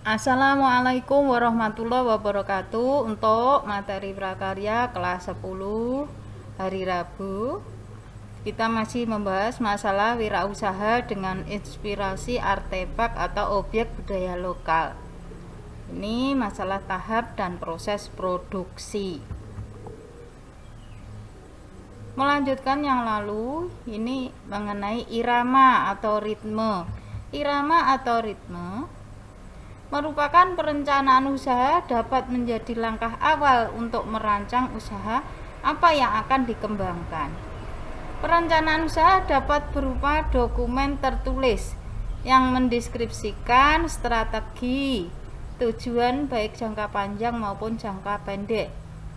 Assalamualaikum warahmatullahi wabarakatuh. Untuk materi prakarya kelas 10 hari Rabu, kita masih membahas masalah wirausaha dengan inspirasi artefak atau objek budaya lokal. Ini masalah tahap dan proses produksi. Melanjutkan yang lalu, ini mengenai irama atau ritme. Irama atau ritme merupakan perencanaan usaha, dapat menjadi langkah awal untuk merancang usaha apa yang akan dikembangkan. Perencanaan usaha dapat berupa dokumen tertulis yang mendeskripsikan strategi, tujuan baik jangka panjang maupun jangka pendek,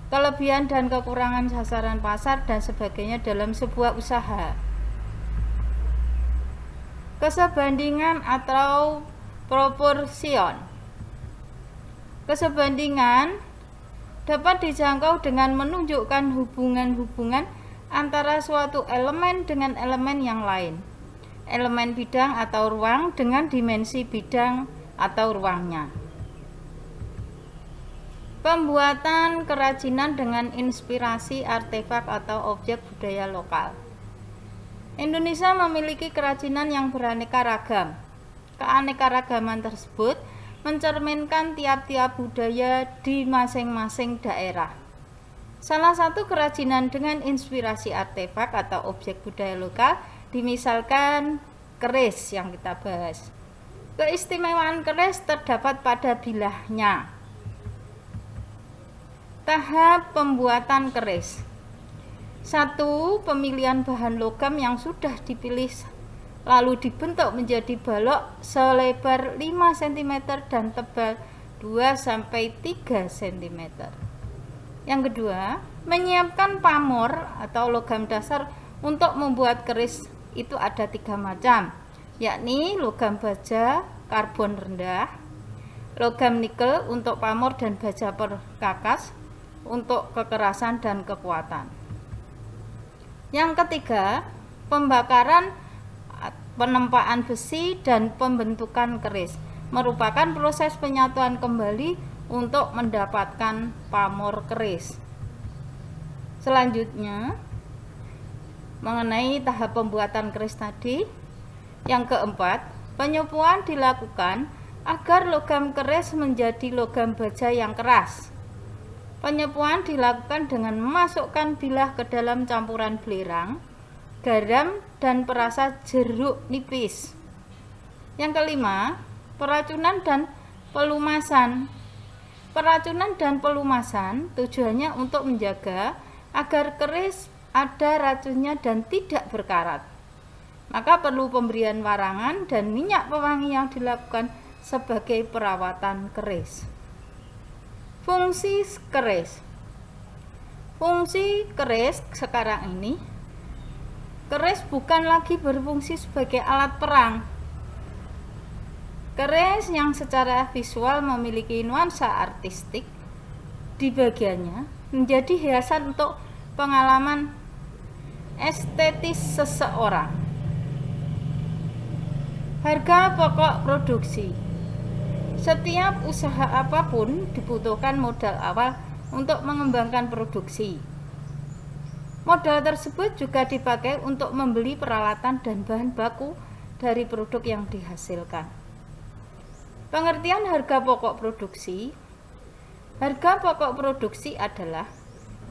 kelebihan dan kekurangan sasaran pasar dan sebagainya dalam sebuah usaha. Kesebandingan atau proporsion. Kesebandingan dapat dijangkau dengan menunjukkan hubungan-hubungan antara suatu elemen dengan elemen yang lain, elemen bidang atau ruang dengan dimensi bidang atau ruangnya. Pembuatan kerajinan dengan inspirasi artefak atau objek budaya lokal. Indonesia memiliki kerajinan yang beraneka ragam. Keanekaragaman tersebut mencerminkan tiap-tiap budaya di masing-masing daerah. Salah satu kerajinan dengan inspirasi artefak atau objek budaya lokal dimisalkan keris yang kita bahas. Keistimewaan keris terdapat pada bilahnya. Tahap pembuatan keris. 1. Pemilihan bahan logam yang sudah dipilih lalu dibentuk menjadi balok selebar 5 cm dan tebal 2-3 cm. Yang kedua, menyiapkan pamor atau logam dasar untuk membuat keris itu ada 3 macam, yakni logam baja karbon rendah, logam nikel untuk pamor dan baja perkakas untuk kekerasan dan kekuatan. Yang ketiga, pembakaran, penempaan besi dan pembentukan keris merupakan proses penyatuan kembali untuk mendapatkan pamor keris. Selanjutnya, mengenai tahap pembuatan keris tadi, yang keempat, penyupuan dilakukan agar logam keris menjadi logam baja yang keras. Penyupuan dilakukan dengan memasukkan bilah ke dalam campuran belerang, garam, dan perasa jeruk nipis. Yang kelima, peracunan dan pelumasan. Peracunan dan pelumasan tujuannya untuk menjaga agar keris ada racunnya dan tidak berkarat. Maka perlu pemberian warangan dan minyak pewangi yang dilakukan sebagai perawatan keris. Fungsi keris. Fungsi keris sekarang ini, keris bukan lagi berfungsi sebagai alat perang. Keris yang secara visual memiliki nuansa artistik di bagiannya menjadi hiasan untuk pengalaman estetis seseorang. Harga pokok produksi. Setiap usaha apapun dibutuhkan modal awal untuk mengembangkan produksi. Modal tersebut juga dipakai untuk membeli peralatan dan bahan baku dari produk yang dihasilkan. Pengertian harga pokok produksi. Harga pokok produksi adalah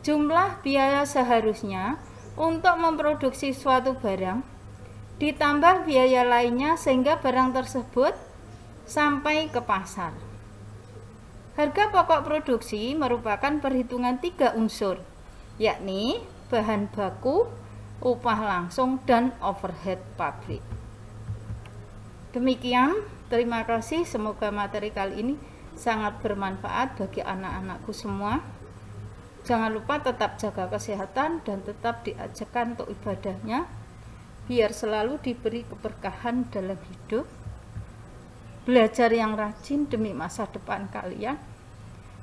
jumlah biaya seharusnya untuk memproduksi suatu barang ditambah biaya lainnya sehingga barang tersebut sampai ke pasar. Harga pokok produksi merupakan perhitungan 3 unsur, yakni bahan baku, upah langsung, dan overhead pabrik. Demikian, terima kasih. Semoga materi kali ini sangat bermanfaat bagi anak-anakku semua. Jangan lupa tetap jaga kesehatan dan tetap diajarkan untuk ibadahnya, biar selalu diberi keberkahan dalam hidup. Belajar yang rajin demi masa depan kalian,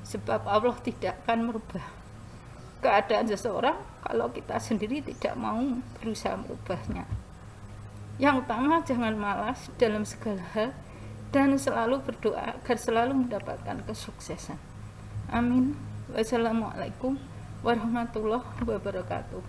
sebab Allah tidak akan merubah keadaan seseorang kalau kita sendiri tidak mau berusaha merubahnya. Yang utama, jangan malas dalam segala hal, dan selalu berdoa agar selalu mendapatkan kesuksesan. Amin. Wassalamualaikum warahmatullahi wabarakatuh.